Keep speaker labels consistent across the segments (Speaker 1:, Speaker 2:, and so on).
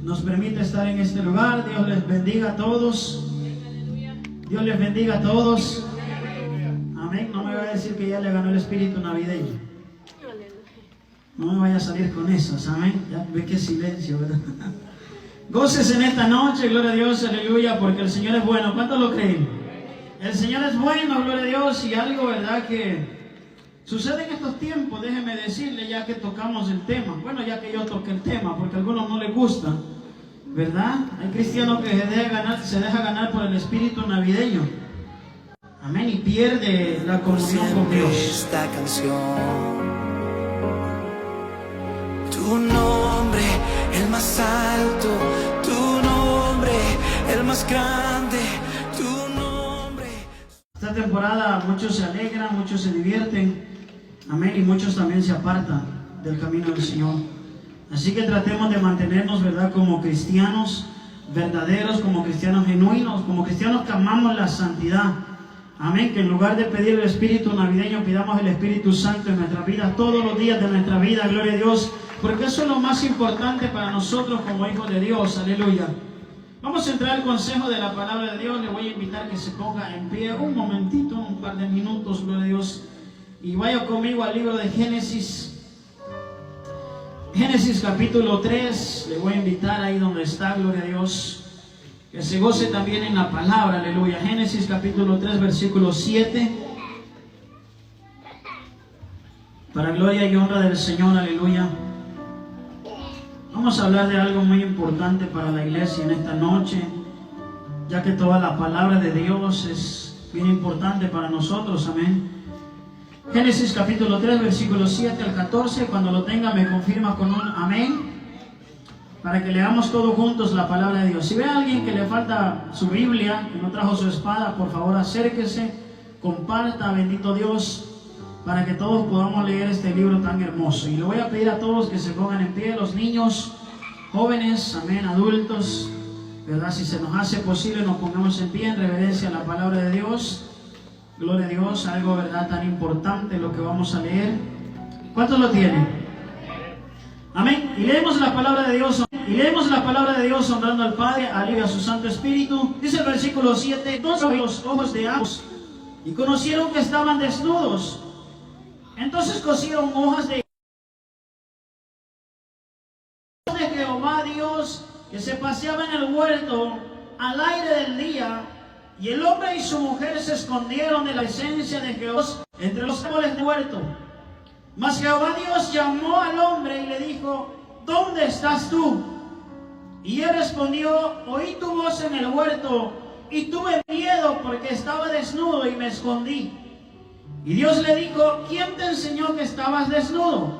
Speaker 1: nos permite estar en este lugar. Dios les bendiga a todos. Dios les bendiga a todos. Amén. No me vaya a decir que ya le ganó el espíritu navideño. No me vaya a salir con eso, ¿saben? Ya ve que silencio, ¿verdad? Goces en esta noche, gloria a Dios, aleluya, porque el Señor es bueno. ¿Cuántos lo creen? El Señor es bueno, gloria a Dios, y algo, ¿verdad?, que sucede en estos tiempos. Déjeme decirle, ya que tocamos el tema, bueno, ya que yo toqué el tema, porque a algunos no les gusta, ¿verdad? Hay cristianos que se deja ganar por el espíritu navideño. Amén, y pierde la comunión con Dios.
Speaker 2: Esta canción, tu nombre, el más alto, tu nombre, el más grande, tu nombre.
Speaker 1: Esta temporada muchos se alegran, muchos se divierten, amén, y muchos también se apartan del camino del Señor. Así que tratemos de mantenernos, ¿verdad?, como cristianos verdaderos, como cristianos genuinos, como cristianos que amamos la santidad. Amén, que en lugar de pedir el espíritu navideño, pidamos el Espíritu Santo en nuestra vida, todos los días de nuestra vida, gloria a Dios, porque eso es lo más importante para nosotros como hijos de Dios, aleluya. Vamos a entrar al consejo de la palabra de Dios. Le voy a invitar que se ponga en pie un momentito, un par de minutos, gloria a Dios, y vaya conmigo al libro de Génesis. Génesis capítulo 3, le voy a invitar ahí donde está, gloria a Dios, que se goce también en la palabra, aleluya. Génesis capítulo 3, versículo 7. Para gloria y honra del Señor, aleluya. Vamos a hablar de algo muy importante para la iglesia en esta noche, ya que toda la palabra de Dios es bien importante para nosotros, amén. Génesis capítulo 3, versículo 7 al 14, cuando lo tenga me confirma con un amén, para que leamos todos juntos la palabra de Dios. Si ve a alguien que le falta su Biblia, que no trajo su espada, por favor acérquese, comparta, bendito Dios, para que todos podamos leer este libro tan hermoso. Y le voy a pedir a todos que se pongan en pie, los niños, jóvenes, amén, adultos, ¿verdad? Si se nos hace posible, nos pongamos en pie en reverencia a la palabra de Dios. Gloria a Dios, algo, ¿verdad?, tan importante lo que vamos a leer. ¿Cuántos lo tienen? Amén. Y leemos la palabra de Dios. Y leemos la palabra de Dios honrando al Padre, al Hijo y a su Santo Espíritu. Dice el versículo 7: entonces los ojos de ambos y conocieron que estaban desnudos. Entonces cosieron hojas de Jehová Dios, que se paseaba en el huerto al aire del día, y el hombre y su mujer se escondieron de la presencia de Jehová entre los árboles del huerto. Mas Jehová Dios llamó al hombre y le dijo: ¿dónde estás tú? Y él respondió: oí tu voz en el huerto, y tuve miedo porque estaba desnudo y me escondí. Y Dios le dijo: ¿quién te enseñó que estabas desnudo?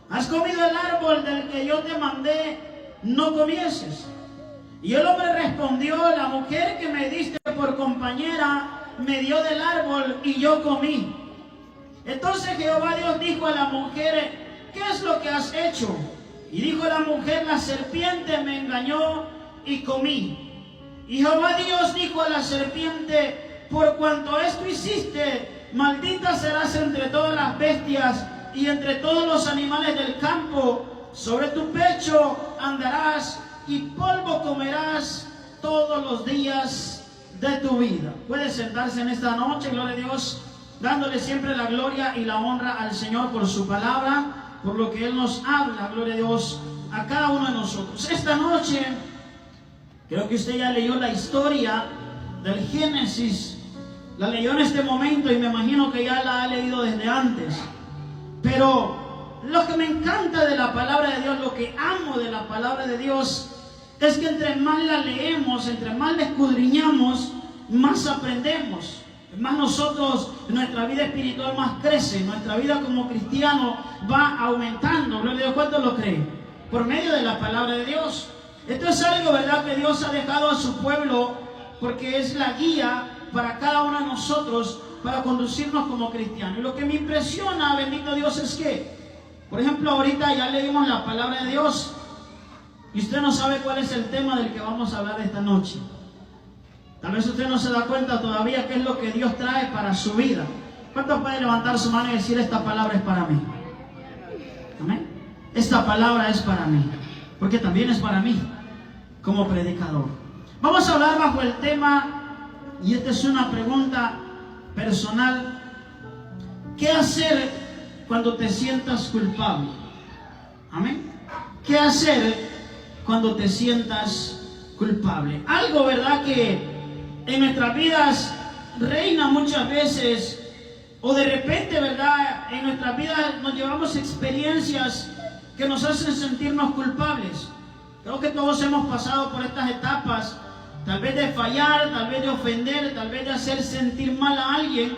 Speaker 1: ¿Has comido el árbol del que yo te mandé no comieses? Y el hombre respondió: la mujer que me diste por compañera me dio del árbol y yo comí. Entonces Jehová Dios dijo a la mujer: ¿qué es lo que has hecho? Y dijo la mujer: la serpiente me engañó y comí. Y Jehová Dios dijo a la serpiente: por cuanto esto hiciste, maldita serás entre todas las bestias y entre todos los animales del campo. Sobre tu pecho andarás y polvo comerás todos los días de tu vida. Puede sentarse en esta noche, gloria a Dios, dándole siempre la gloria y la honra al Señor por su palabra, por lo que Él nos habla, gloria a Dios, a cada uno de nosotros. Esta noche, creo que usted ya leyó la historia del Génesis, la leyó en este momento y me imagino que ya la ha leído desde antes. Pero lo que me encanta de la palabra de Dios, lo que amo de la palabra de Dios, es que entre más la leemos, entre más la escudriñamos, más aprendemos. Más nosotros, nuestra vida espiritual más crece, nuestra vida como cristiano va aumentando. ¿Gloria a Dios? ¿Cuántos lo creen? Por medio de la palabra de Dios. Esto es algo, ¿verdad?, que Dios ha dejado a su pueblo, porque es la guía para cada uno de nosotros para conducirnos como cristianos. Y lo que me impresiona, bendito Dios, es que, por ejemplo, ahorita ya leímos la palabra de Dios y usted no sabe cuál es el tema del que vamos a hablar esta noche. Tal vez usted no se da cuenta todavía qué es lo que Dios trae para su vida. ¿Cuántos pueden levantar su mano y decir: esta palabra es para mí? Amén. Esta palabra es para mí, porque también es para mí. como predicador. Vamos a hablar bajo el tema, y esta es una pregunta personal: ¿qué hacer cuando te sientas culpable? Amén. ¿Qué hacer cuando te sientas culpable? Algo, ¿verdad?, que en nuestras vidas reina muchas veces, o de repente, ¿verdad?, en nuestras vidas nos llevamos experiencias que nos hacen sentirnos culpables. Creo que todos hemos pasado por estas etapas, tal vez de fallar, tal vez de ofender, tal vez de hacer sentir mal a alguien.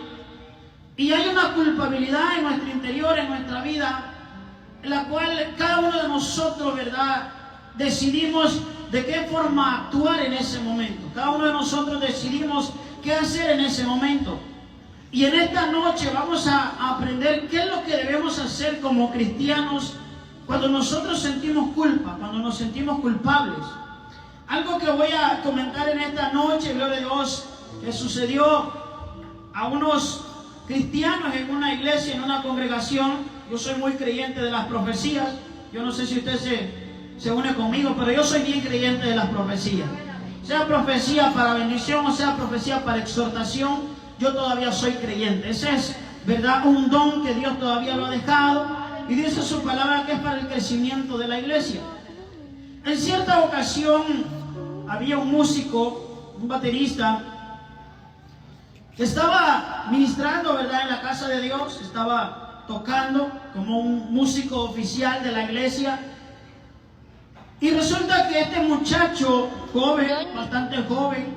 Speaker 1: Y hay una culpabilidad en nuestro interior, en nuestra vida, en la cual cada uno de nosotros, ¿verdad?, decidimos de qué forma actuar en ese momento. Cada uno de nosotros decidimos qué hacer en ese momento. Y en esta noche vamos a aprender qué es lo que debemos hacer como cristianos cuando nosotros sentimos culpa, cuando nos sentimos culpables. Algo que voy a comentar en esta noche, gloria a Dios, que sucedió a unos cristianos en una iglesia, en una congregación. Yo soy muy creyente de las profecías. Yo no sé si usted se une conmigo, pero yo soy bien creyente de las profecías. Sea profecía para bendición o sea profecía para exhortación, yo todavía soy creyente. Ese es, ¿verdad?, un don que Dios todavía lo ha dejado. Y dice su palabra que es para el crecimiento de la iglesia. En cierta ocasión había un músico, un baterista, que estaba ministrando, ¿verdad?, en la casa de Dios. Estaba tocando como un músico oficial de la iglesia. Y resulta que este muchacho joven, bastante joven,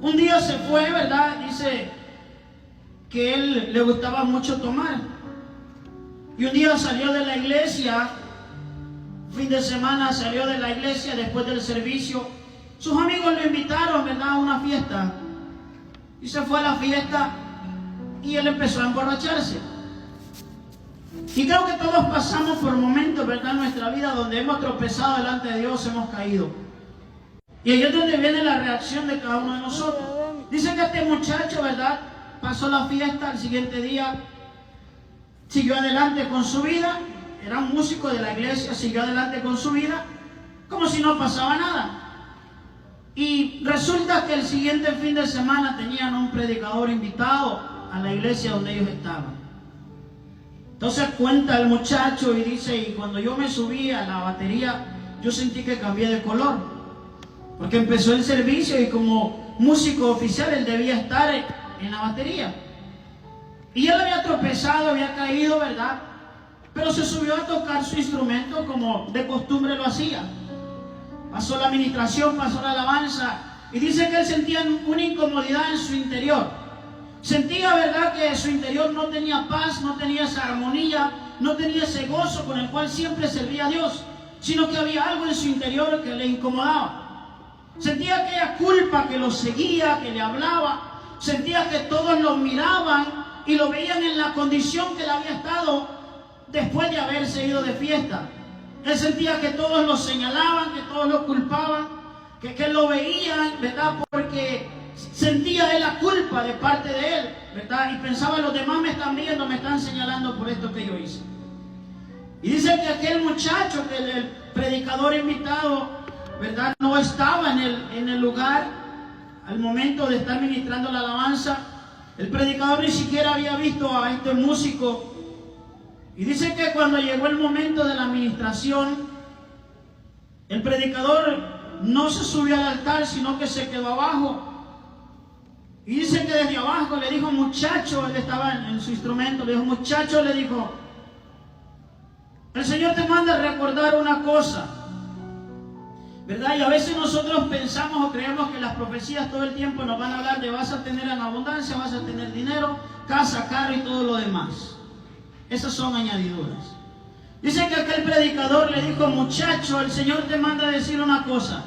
Speaker 1: un día se fue, ¿verdad? Dice que él le gustaba mucho tomar. Y un día salió de la iglesia, fin de semana salió de la iglesia después del servicio. Sus amigos lo invitaron, ¿verdad?, a una fiesta. Y se fue a la fiesta y él empezó a emborracharse. Y creo que todos pasamos por momentos, ¿verdad?, en nuestra vida donde hemos tropezado delante de Dios, hemos caído. Y ahí es donde viene la reacción de cada uno de nosotros. Dice que este muchacho, ¿verdad?, pasó la fiesta, al siguiente día siguió adelante con su vida. Era un músico de la iglesia, siguió adelante con su vida como si no pasaba nada. Y resulta que el siguiente fin de semana tenían un predicador invitado a la iglesia donde ellos estaban. Entonces cuenta el muchacho y dice: y cuando yo me subí a la batería, yo sentí que cambié de color, porque empezó el servicio y como músico oficial él debía estar en la batería. Y él había tropezado, había caído, ¿verdad?, pero se subió a tocar su instrumento como de costumbre lo hacía. Pasó la administración, pasó la alabanza, y dice que él sentía una incomodidad en su interior. Sentía, ¿verdad?, que su interior no tenía paz, no tenía esa armonía, no tenía ese gozo con el cual siempre servía a Dios, sino que había algo en su interior que le incomodaba. Sentía aquella culpa que lo seguía, que le hablaba. Sentía que todos lo miraban y lo veían en la condición que él había estado después de haberse ido de fiesta. Él sentía que todos lo señalaban, que todos lo culpaban, que lo veían, ¿verdad?, porque sentía él la culpa de parte de él, ¿verdad? Y pensaba: los demás me están viendo, me están señalando por esto que yo hice. Y dice que aquel muchacho, que el predicador invitado, ¿verdad?, no estaba en el lugar al momento de estar ministrando la alabanza. El predicador ni siquiera había visto a este músico. Y dice que cuando llegó el momento de la ministración, el predicador no se subió al altar, sino que se quedó abajo. Y dice que desde abajo le dijo: muchacho, él estaba en su instrumento, le dijo: muchacho, le dijo, el Señor te manda a recordar una cosa, ¿verdad? Y a veces nosotros pensamos o creemos que las profecías todo el tiempo nos van a hablar de vas a tener en abundancia, vas a tener dinero, casa, carro y todo lo demás. Esas son añadiduras. Dice que aquel predicador le dijo: muchacho, el Señor te manda a decir una cosa.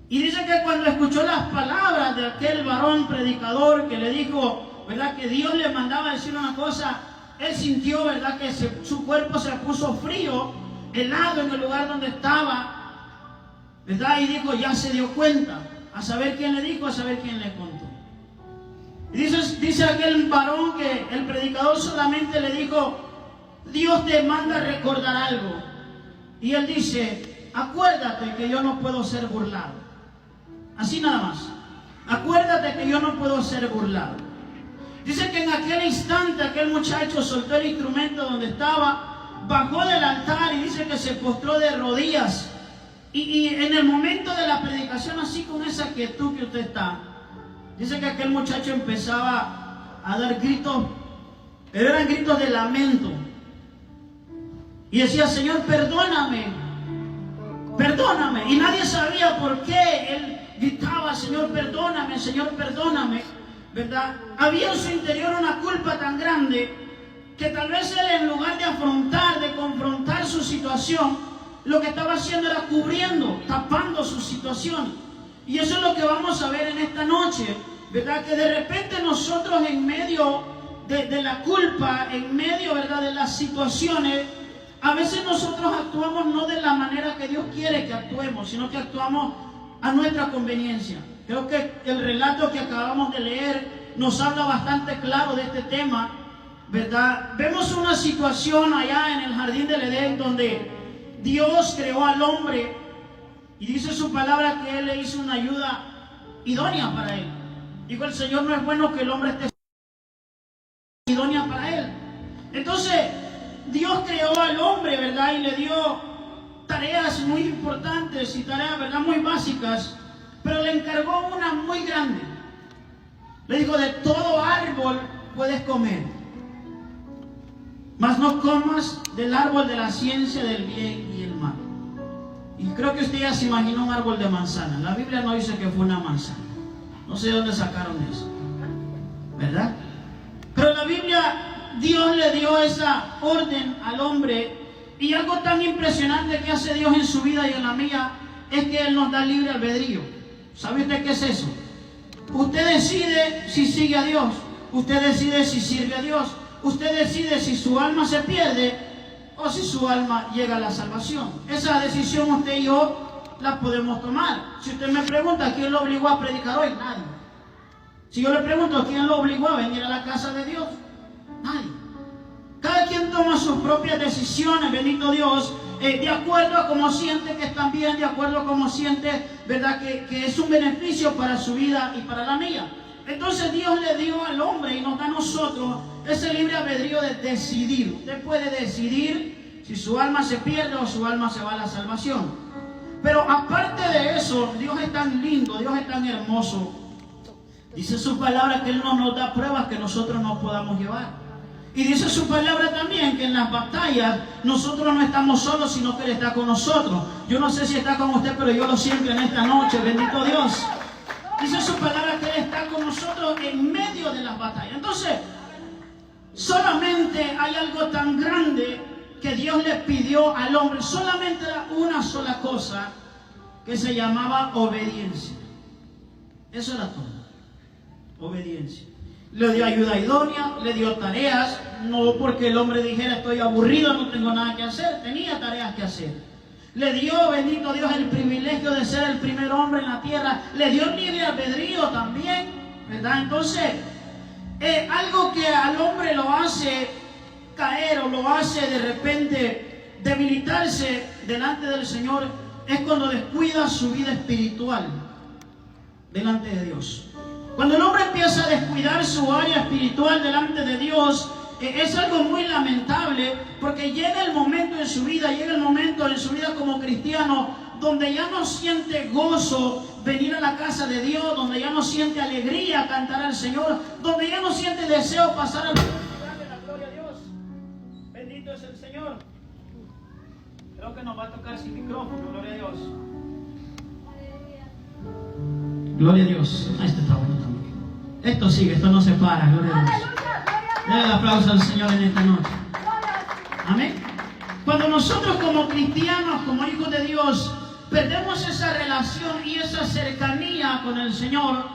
Speaker 1: Y dice que cuando escuchó las palabras de aquel varón predicador que le dijo, ¿verdad?, que Dios le mandaba a decir una cosa, él sintió, ¿verdad?, que su cuerpo se puso frío, helado en el lugar donde estaba, ¿verdad? Y dijo: ya se dio cuenta. A saber quién le dijo, a saber quién le contó. Y dice aquel varón que el predicador solamente le dijo: Dios te manda a recordar algo. Y él dice: acuérdate que yo no puedo ser burlado. Así nada más. Acuérdate que yo no puedo ser burlado. Dice que en aquel instante aquel muchacho soltó el instrumento donde estaba, bajó del altar y dice que se postró de rodillas. Y en el momento de la predicación, así con esa quietud que usted está, dice que aquel muchacho empezaba a dar gritos, pero eran gritos de lamento. Y decía, Señor, perdóname, perdóname. Y nadie sabía por qué él gritaba, Señor, perdóname, ¿verdad? Había en su interior una culpa tan grande que tal vez él, en lugar de afrontar, de confrontar su situación, lo que estaba haciendo era cubriendo, tapando su situación. Y eso es lo que vamos a ver en esta noche, ¿verdad? Que de repente nosotros en medio de la culpa, en medio, ¿verdad?, de las situaciones, a veces nosotros actuamos no de la manera que Dios quiere que actuemos, sino que actuamos a nuestra conveniencia. Creo que el relato que acabamos de leer nos habla bastante claro de este tema, ¿verdad? Vemos una situación allá en el jardín del Edén donde Dios creó al hombre y dice su palabra que Él le hizo una ayuda idónea para él. Dijo, el Señor no es bueno que el hombre esté idónea para él. Entonces, Dios creó al hombre, ¿verdad? Y le dio tareas muy importantes y tareas, ¿verdad?, muy básicas, pero le encargó una muy grande. Le dijo, de todo árbol puedes comer, mas no comas del árbol de la ciencia del bien y el mal. Y creo que usted ya se imaginó un árbol de manzana. La Biblia no dice que fue una manzana. No sé de dónde sacaron eso, ¿verdad? Pero la Biblia, Dios le dio esa orden al hombre. Y algo tan impresionante que hace Dios en su vida y en la mía es que Él nos da libre albedrío. ¿Sabe usted qué es eso? Usted decide si sigue a Dios. Usted decide si sirve a Dios. Usted decide si su alma se pierde o si su alma llega a la salvación. Esa decisión usted y yo la podemos tomar. Si usted me pregunta quién lo obligó a predicar hoy, nadie. Si yo le pregunto quién lo obligó a venir a la casa de Dios, nadie. Cada quien toma sus propias decisiones, bendito Dios, de acuerdo a cómo siente que están bien, de acuerdo a cómo siente, ¿verdad?, que es un beneficio para su vida y para la mía. Entonces Dios le dio al hombre y nos da a nosotros ese libre albedrío de decidir. Usted puede decidir si su alma se pierde o su alma se va a la salvación. Pero aparte de eso, Dios es tan lindo, Dios es tan hermoso. Dice su palabra que Él no nos da pruebas que nosotros no podamos llevar. Y dice su palabra también que en las batallas nosotros no estamos solos, sino que Él está con nosotros. Yo no sé si está con usted, pero yo lo siento en esta noche, bendito Dios. Dice su palabra que Él está con nosotros en medio de las batallas. Entonces, solamente hay algo tan grande que Dios le pidió al hombre. Solamente era una sola cosa, que se llamaba obediencia. Eso era todo. Obediencia. Le dio ayuda idónea, le dio tareas, no porque el hombre dijera estoy aburrido, no tengo nada que hacer, tenía tareas que hacer. Le dio, bendito Dios, el privilegio de ser el primer hombre en la tierra, le dio libre albedrío también, ¿verdad? Entonces, algo que al hombre lo hace caer o lo hace de repente debilitarse delante del Señor es cuando descuida su vida espiritual delante de Dios. Cuando el hombre empieza a descuidar su área espiritual delante de Dios, es algo muy lamentable, porque llega el momento en su vida, como cristiano, donde ya no siente gozo venir a la casa de Dios, donde ya no siente alegría cantar al Señor, donde ya no siente deseo pasar al lugar de la gloria a Dios. Bendito es el Señor. Creo que nos va a tocar sin micrófono, gloria a Dios. Gloria a Dios. Esto está bueno también. Esto sigue, esto no se para. Gloria a Dios. Denle el aplauso al Señor en esta noche. Amén. Cuando nosotros como cristianos, como hijos de Dios, perdemos esa relación y esa cercanía con el Señor,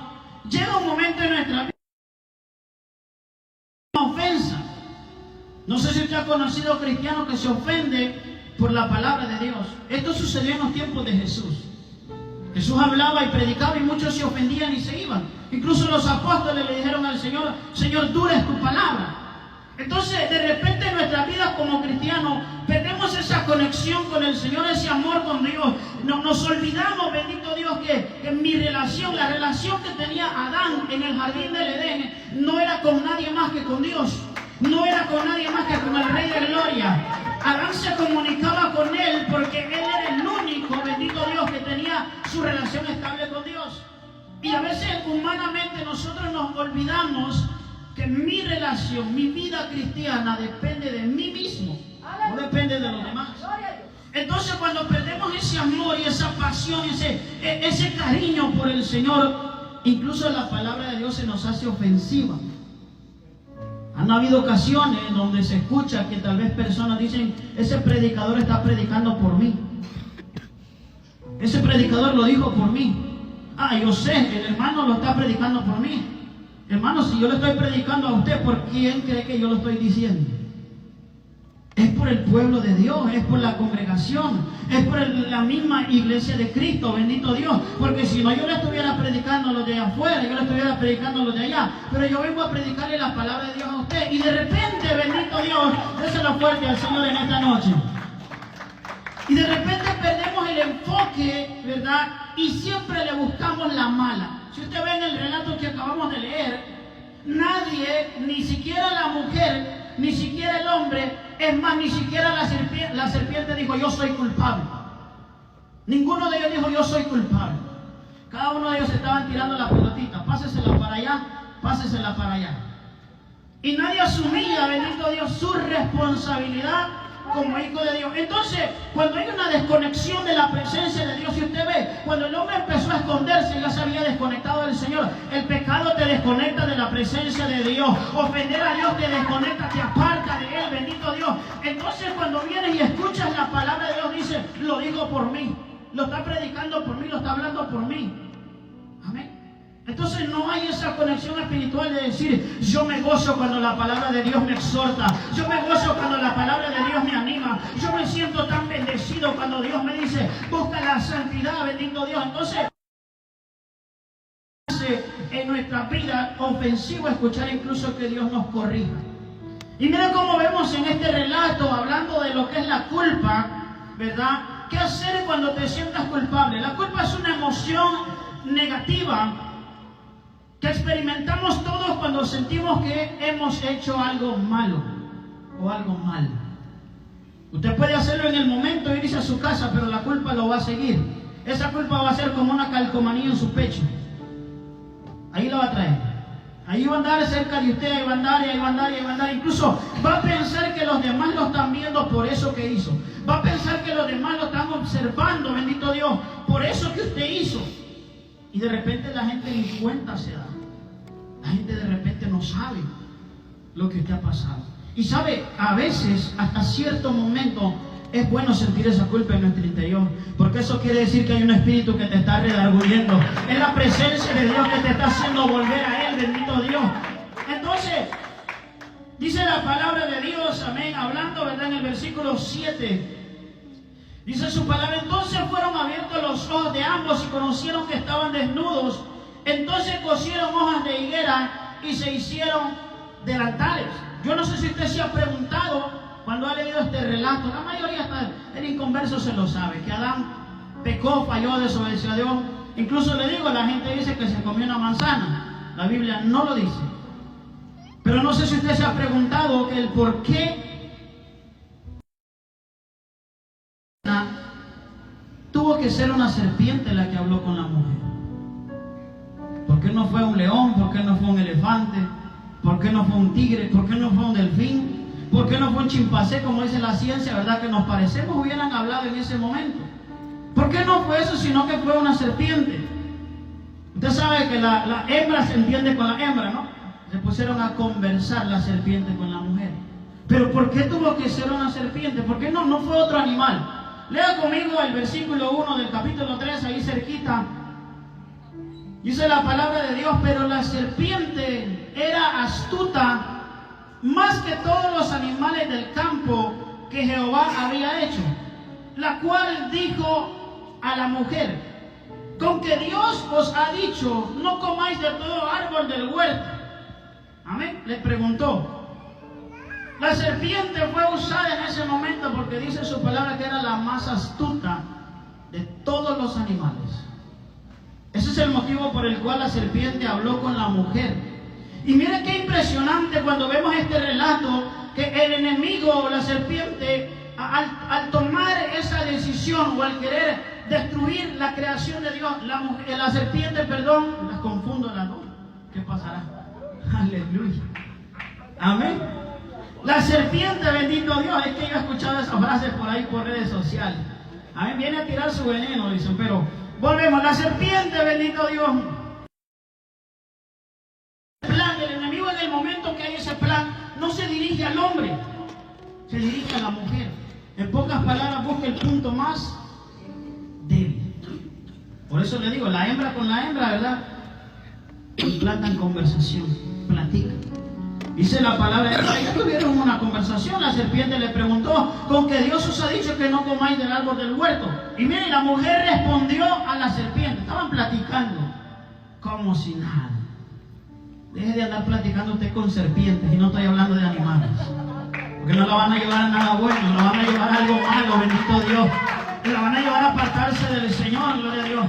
Speaker 1: llega un momento en nuestra vida una ofensa. No sé si usted ha conocido cristianos que se ofenden por la palabra de Dios. Esto sucedió en los tiempos de Jesús. Jesús hablaba y predicaba y muchos se ofendían y se iban. Incluso los apóstoles le dijeron al Señor, Señor, dura es tu palabra. Entonces, de repente en nuestras vidas como cristianos, perdemos perdemos esa conexión con el Señor, ese amor con Dios. Nos olvidamos, bendito Dios, que mi relación, la relación que tenía Adán en el jardín del Edén, no era con nadie más que con Dios. No era con nadie más que con el Rey de Gloria. Adán se comunicaba con él porque él era el único, bendito Dios, que tenía su relación estable con Dios. Y a veces humanamente nosotros nos olvidamos que mi relación, mi vida cristiana depende de mí mismo, no depende de los demás. Entonces cuando perdemos ese amor y esa pasión, ese cariño por el Señor, incluso la palabra de Dios se nos hace ofensiva. Han habido ocasiones donde se escucha que tal vez personas dicen, ese predicador está predicando por mí. Ese predicador lo dijo por mí. Yo sé, el hermano lo está predicando por mí. Hermano, si yo le estoy predicando a usted, ¿por quién cree que yo lo estoy diciendo? Es por el pueblo de Dios, es por la congregación, es por la misma iglesia de Cristo, bendito Dios. Porque si no, yo le estuviera predicando a los de afuera, yo le estuviera predicando a los de allá. Pero yo vengo a predicarle la palabra de Dios a usted. Y de repente, bendito Dios, déselo fuerte al Señor en esta noche. Y de repente perdemos el enfoque, ¿verdad? Y siempre le buscamos la mala. Si usted ve en el relato que acabamos de leer, nadie, ni siquiera la mujer, ni siquiera el hombre, es más, ni siquiera la serpiente dijo, yo soy culpable. Ninguno de ellos dijo, yo soy culpable. Cada uno de ellos estaban tirando la pelotita, pásesela para allá, pásesela para allá. Y nadie asumía, bendito Dios, su responsabilidad como hijo de Dios. Entonces, cuando hay una desconexión de la presencia de Dios, si usted ve, cuando el hombre empezó a esconderse, ya se había desconectado del Señor. El pecado te desconecta de la presencia de Dios. Ofender a Dios te desconecta, te aparta de Él, bendito Dios. Entonces, cuando vienes y escuchas la palabra de Dios, dice, lo digo por mí, lo está predicando por mí, lo está hablando por mí. Amén. Entonces no hay esa conexión espiritual de decir, yo me gozo cuando la palabra de Dios me exhorta, yo me gozo cuando la palabra de Dios me anima, yo me siento tan bendecido cuando Dios me dice, busca la santidad, bendito Dios. Entonces, en nuestra vida ofensivo escuchar incluso que Dios nos corrija. Y miren cómo vemos en este relato, hablando de lo que es la culpa, ¿verdad? ¿Qué hacer cuando te sientas culpable? La culpa es una emoción negativa que experimentamos todos cuando sentimos que hemos hecho algo malo o algo mal. Usted puede hacerlo en el momento e irse a su casa, pero la culpa lo va a seguir. Esa culpa va a ser como una calcomanía en su pecho. Ahí la va a traer. Ahí va a andar cerca de usted, ahí va a andar y ahí va a andar y ahí va a andar. Incluso va a pensar que los demás lo están viendo por eso que hizo. Va a pensar que los demás lo están observando, bendito Dios, por eso que usted hizo. Y de repente la gente ni cuenta se da. La gente de repente no sabe lo que usted ha pasado. Y sabe, a veces, hasta cierto momento, es bueno sentir esa culpa en nuestro interior. Porque eso quiere decir que hay un espíritu que te está redarguyendo. Es la presencia de Dios que te está haciendo volver a Él, bendito Dios. Entonces, dice la palabra de Dios, amén, hablando, ¿verdad? En el versículo 7. Dice su palabra, entonces fueron abiertos los ojos de ambos y conocieron que estaban desnudos. Entonces cosieron hojas de higuera y se hicieron delantales. Yo no sé si usted se ha preguntado cuando ha leído este relato. La mayoría, hasta el inconverso, se lo sabe. Que Adán pecó, falló, desobedeció a Dios. Incluso le digo, la gente dice que se comió una manzana. La Biblia no lo dice. Pero no sé si usted se ha preguntado el por qué tuvo que ser una serpiente la que habló con la mujer. ¿Por qué no fue un león? ¿Por qué no fue un elefante? ¿Por qué no fue un tigre? ¿Por qué no fue un delfín? ¿Por qué no fue un chimpancé, como dice la ciencia, verdad? Que nos parecemos, hubieran hablado en ese momento. ¿Por qué no fue eso, sino que fue una serpiente? Usted sabe que la hembra se entiende con la hembra, ¿no? Se pusieron a conversar la serpiente con la mujer. Pero ¿por qué tuvo que ser una serpiente? ¿Por qué no fue otro animal? Lea conmigo el versículo 1 del capítulo 3, ahí cerquita. Dice la palabra de Dios, pero la serpiente era astuta más que todos los animales del campo que Jehová había hecho, la cual dijo a la mujer, con que Dios os ha dicho, no comáis de todo árbol del huerto. Amén. Le preguntó, La serpiente fue usada en ese momento porque dice su palabra que era la más astuta de todos los animales. Ese es el motivo por el cual la serpiente habló con la mujer. Y miren qué impresionante cuando vemos este relato, que el enemigo, la serpiente, al tomar esa decisión o al querer destruir la creación de Dios, la serpiente, perdón, las confundo las dos. ¿Qué pasará? Aleluya. Amén. La serpiente, bendito Dios, es que yo he escuchado esa frase por ahí por redes sociales. Amén, viene a tirar su veneno, dicen, pero volvemos. La serpiente, bendito Dios. El plan del enemigo, en el momento que hay ese plan, no se dirige al hombre, se dirige a la mujer. En pocas palabras, busca el punto más débil. Por eso le digo, la hembra con la hembra, ¿verdad? Implantan conversación, platican. Dice la palabra de Dios, ya tuvieron una conversación. La serpiente le preguntó: ¿con que Dios os ha dicho que no comáis del árbol del huerto? Y miren, la mujer respondió a la serpiente. Estaban platicando como si nada. Deje de andar platicando usted con serpientes, y no estoy hablando de animales, porque no la van a llevar a nada bueno, la van a llevar a algo malo, bendito Dios. Y la van a llevar a apartarse del Señor, gloria a Dios.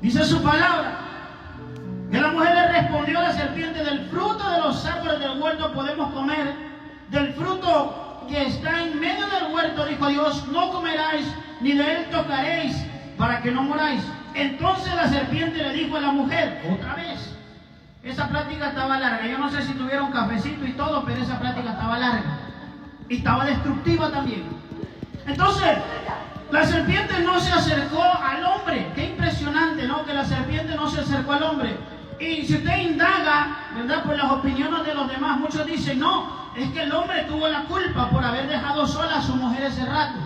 Speaker 1: Dice su palabra que la mujer le respondió a la serpiente: del fruto de los árboles del huerto podemos comer, del fruto que está en medio del huerto, dijo Dios, no comeráis, ni de él tocaréis, para que no moráis. Entonces la serpiente le dijo a la mujer, otra vez, esa plática estaba larga, yo no sé si tuvieron cafecito y todo, pero esa plática estaba larga y estaba destructiva también. Entonces la serpiente no se acercó al hombre. Qué impresionante, ¿no? Que la serpiente no se acercó al hombre. Y si usted indaga, ¿verdad?, por las opiniones de los demás, muchos dicen, no, es que el hombre tuvo la culpa por haber dejado sola a su mujer ese rato.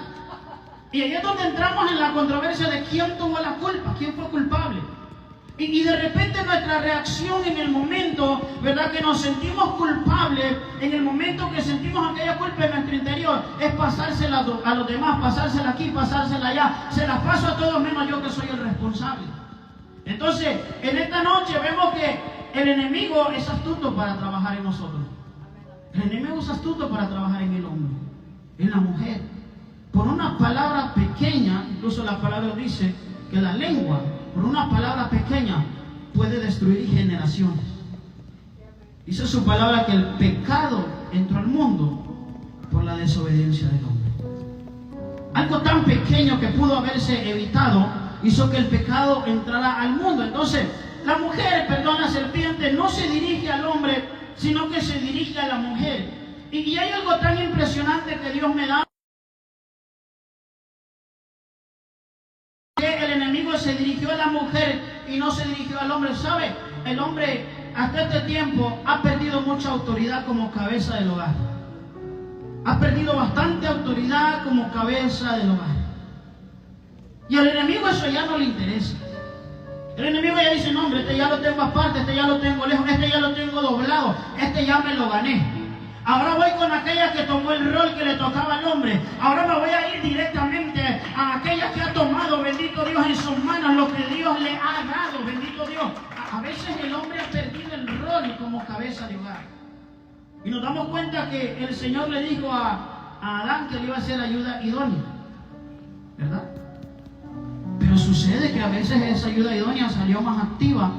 Speaker 1: Y ahí es donde entramos en la controversia de quién tuvo la culpa, quién fue culpable. Y de repente nuestra reacción en el momento, ¿verdad?, que nos sentimos culpables, en el momento que sentimos aquella culpa en nuestro interior, es pasársela a los demás, pasársela aquí, pasársela allá. Se la paso a todos menos yo, que soy el responsable. Entonces, en esta noche vemos que el enemigo es astuto para trabajar en nosotros. El enemigo es astuto para trabajar en el hombre, en la mujer. Por una palabra pequeña, incluso la palabra dice que la lengua, por una palabra pequeña, puede destruir generaciones. Dice su palabra que el pecado entró al mundo por la desobediencia del hombre. Algo tan pequeño que pudo haberse evitado hizo que el pecado entrara al mundo. Entonces, la mujer, perdón, la serpiente no se dirige al hombre, sino que se dirige a la mujer. Y hay algo tan impresionante que Dios me da. El enemigo se dirigió a la mujer y no se dirigió al hombre. ¿Sabe? El hombre hasta este tiempo ha perdido mucha autoridad como cabeza del hogar. Ha perdido bastante autoridad como cabeza del hogar. Y al enemigo eso ya no le interesa. El enemigo ya dice, no hombre, este ya lo tengo aparte, este ya lo tengo lejos, este ya lo tengo doblado, este ya me lo gané. Ahora voy con aquella que tomó el rol que le tocaba al hombre. Ahora me voy a ir directamente a aquella que ha tomado, bendito Dios, en sus manos lo que Dios le ha dado, bendito Dios. A veces el hombre ha perdido el rol como cabeza de hogar. Y nos damos cuenta que el Señor le dijo a Adán que le iba a hacer ayuda idónea, ¿verdad? Pero sucede que a veces esa ayuda idónea salió más activa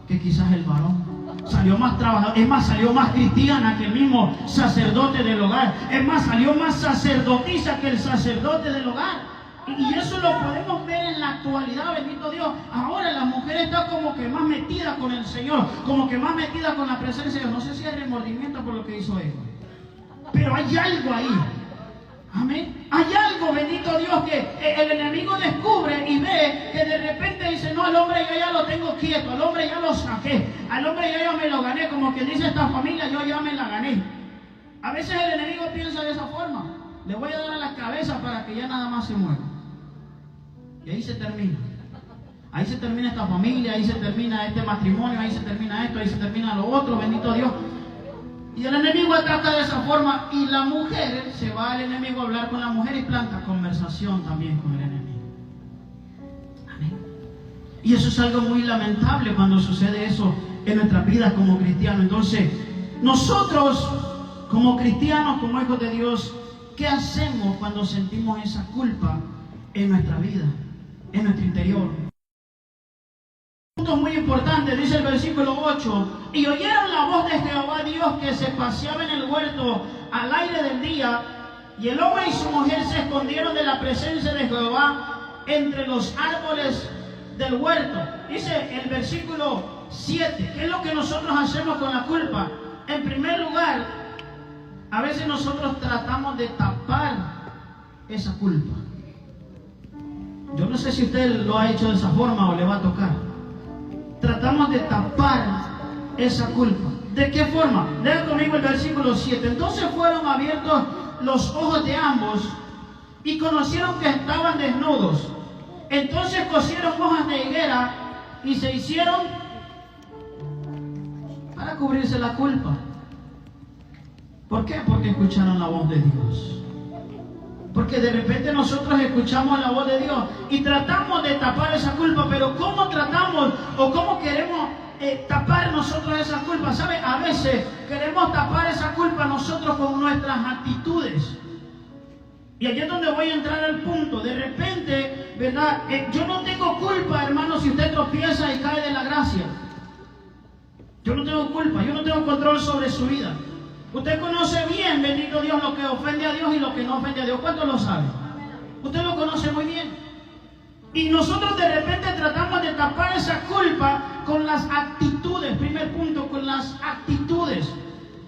Speaker 1: que quizás el varón. Salió más trabajador, es más, salió más cristiana que el mismo sacerdote del hogar. Es más, salió más sacerdotisa que el sacerdote del hogar. Y eso lo podemos ver en la actualidad, bendito Dios. Ahora la mujer está como que más metida con el Señor, como que más metida con la presencia de Dios. No sé si hay remordimiento por lo que hizo ella, pero hay algo ahí. Amén. Hay algo, bendito Dios, que el enemigo descubre y ve que de repente dice, no, al hombre yo ya lo tengo quieto, al hombre ya lo saqué, al hombre yo ya me lo gané, como que dice esta familia, yo ya me la gané. A veces el enemigo piensa de esa forma, le voy a dar a la cabeza para que ya nada más se mueva. Y ahí se termina. Ahí se termina esta familia, ahí se termina este matrimonio, ahí se termina esto, ahí se termina lo otro, bendito Dios. Y el enemigo ataca de esa forma, y la mujer se va al enemigo a hablar con la mujer y planta conversación también con el enemigo. Amén. Y eso es algo muy lamentable cuando sucede eso en nuestras vidas como cristianos. Entonces, nosotros como cristianos, como hijos de Dios, ¿qué hacemos cuando sentimos esa culpa en nuestra vida, en nuestro interior? Un punto muy importante, dice el versículo 8: y oyeron la voz de Jehová Dios que se paseaba en el huerto al aire del día, y el hombre y su mujer se escondieron de la presencia de Jehová entre los árboles del huerto. Dice el versículo 7, ¿qué es lo que nosotros hacemos con la culpa? En primer lugar, a veces nosotros tratamos de tapar esa culpa. Yo no sé si usted lo ha hecho de esa forma o le va a tocar. Tratamos de tapar esa culpa. ¿De qué forma? Lea conmigo el versículo 7. Entonces fueron abiertos los ojos de ambos y conocieron que estaban desnudos. Entonces cosieron hojas de higuera y se hicieron para cubrirse la culpa. ¿Por qué? Porque escucharon la voz de Dios. Porque de repente nosotros escuchamos la voz de Dios y tratamos de tapar esa culpa. Pero ¿cómo tratamos o cómo queremos tapar nosotros esa culpa? ¿Sabe? A veces queremos tapar esa culpa nosotros con nuestras actitudes. Y allí es donde voy a entrar al punto. De repente, ¿verdad? Yo no tengo culpa, hermano, si usted tropieza y cae de la gracia. Yo no tengo culpa, yo no tengo control sobre su vida. Usted conoce bien, bendito Dios, lo que ofende a Dios y lo que no ofende a Dios. ¿Cuánto lo sabe? Usted lo conoce muy bien. Y nosotros de repente tratamos de tapar esa culpa con las actitudes. Primer punto, con las actitudes.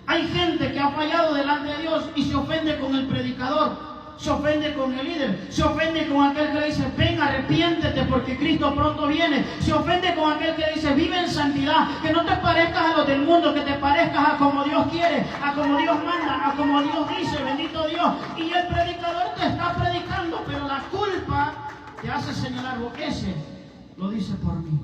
Speaker 1: Hay gente que ha fallado delante de Dios y se ofende con el predicador, se ofende con el líder, se ofende con aquel que le dice: ven, arrepiéntete porque Cristo pronto viene. Se ofende con aquel que le dice: vive en santidad, que no te parezcas a los del mundo, que te parezcas a como Dios quiere, a como Dios manda, a como Dios dice, bendito Dios. Y el predicador te está predicando, pero la culpa te hace señalar: ese lo dice por mí.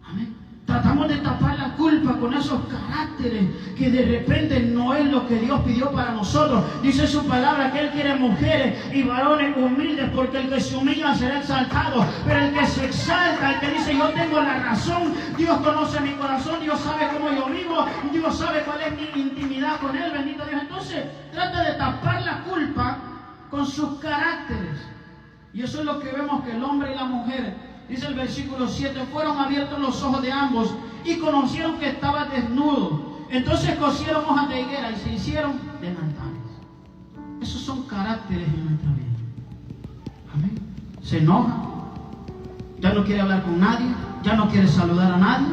Speaker 1: Amén. Tratamos de tapar la culpa con esos caracteres que de repente no es lo que Dios pidió para nosotros. Dice su palabra que Él quiere mujeres y varones humildes, porque el que se humilla será exaltado, pero el que se exalta, el que dice: yo tengo la razón, Dios conoce mi corazón, Dios sabe cómo yo vivo, Dios sabe cuál es mi intimidad con Él, bendito Dios. Entonces trata de tapar la culpa con sus caracteres. Y eso es lo que vemos, que el hombre y la mujer, dice el versículo 7, fueron abiertos los ojos de ambos y conocieron que estaba desnudo. Entonces cosieron hojas de higuera y se hicieron delantales. Esos son caracteres en nuestra vida. Amén. Se enoja, ya no quiere hablar con nadie, ya no quiere saludar a nadie,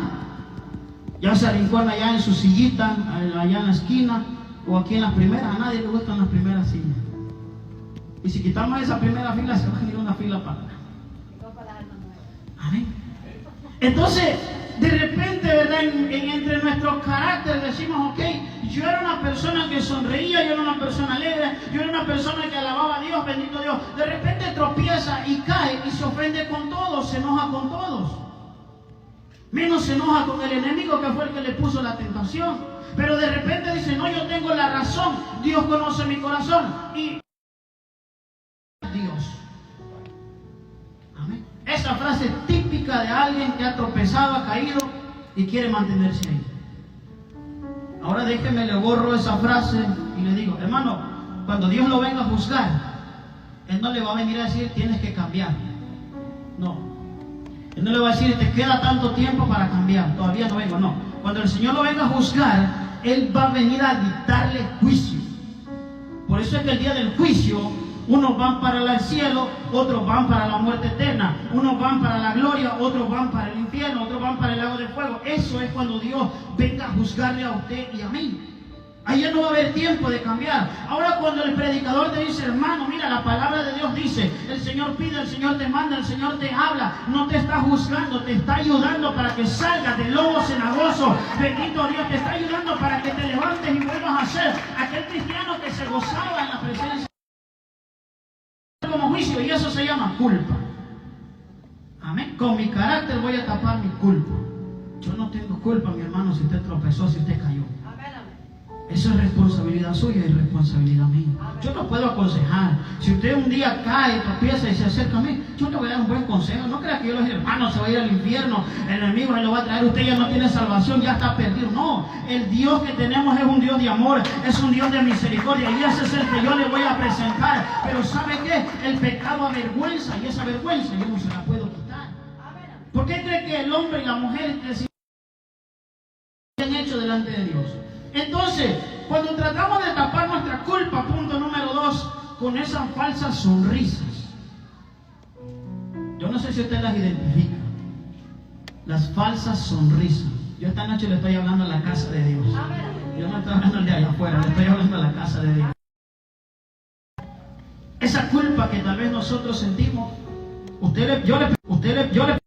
Speaker 1: ya se arrincona allá en su sillita, allá en la esquina o aquí en las primeras. A nadie le gustan las primeras sillas. Y si quitamos esa primera fila, se va a venir una fila para acá. Amén. Entonces, de repente, ¿verdad? Entre nuestros caracteres decimos: ok, yo era una persona que sonreía, yo era una persona alegre, yo era una persona que alababa a Dios, bendito Dios. De repente tropieza y cae y se ofende con todos, se enoja con todos. Menos se enoja con el enemigo, que fue el que le puso la tentación. Pero de repente dice: no, yo tengo la razón, Dios conoce mi corazón. Y Dios. Amén. Esa frase típica de alguien que ha tropezado, ha caído y quiere mantenerse ahí. Ahora déjeme, le borro esa frase y le digo: hermano, cuando Dios lo venga a juzgar, Él no le va a venir a decir: tienes que cambiar. No. Él no le va a decir: te queda tanto tiempo para cambiar, todavía no vengo. No. Cuando el Señor lo venga a juzgar, Él va a venir a dictarle juicio. Por eso es que el día del juicio, unos van para el cielo, otros van para la muerte eterna. Unos van para la gloria, otros van para el infierno, otros van para el lago de fuego. Eso es cuando Dios venga a juzgarle a usted y a mí. Allá no va a haber tiempo de cambiar. Ahora cuando el predicador te dice: hermano, mira, la palabra de Dios dice, el Señor pide, el Señor te manda, el Señor te habla, no te está juzgando, te está ayudando para que salgas del lobo cenagoso. Bendito Dios, te está ayudando para que te levantes y vuelvas a ser aquel cristiano que se gozaba en la presencia como juicio, y eso se llama culpa. Amén. Con mi carácter voy a tapar mi culpa. Yo no tengo culpa, mi hermano, si usted tropezó, si usted cayó. Eso es responsabilidad suya y responsabilidad mía. Yo no puedo aconsejar. Si usted un día cae, tropieza y se acerca a mí, yo le voy a dar un buen consejo. No crea que yo le digo, hermano, se va a ir al infierno, el enemigo se lo va a traer, usted ya no tiene salvación, ya está perdido. No, el Dios que tenemos es un Dios de amor, es un Dios de misericordia, y ese es el que yo le voy a presentar. Pero ¿sabe qué? El pecado avergüenza, y esa vergüenza yo no se la puedo quitar. ¿Por qué cree que el hombre y la mujer se han hecho delante de Dios? Entonces, cuando tratamos de tapar nuestra culpa, punto número 2, con esas falsas sonrisas. Yo no sé si usted las identifica. Las falsas sonrisas. Yo esta noche le estoy hablando a la casa de Dios. Yo no estoy hablando de allá afuera, le estoy hablando a la casa de Dios. Esa culpa que tal vez nosotros sentimos, yo le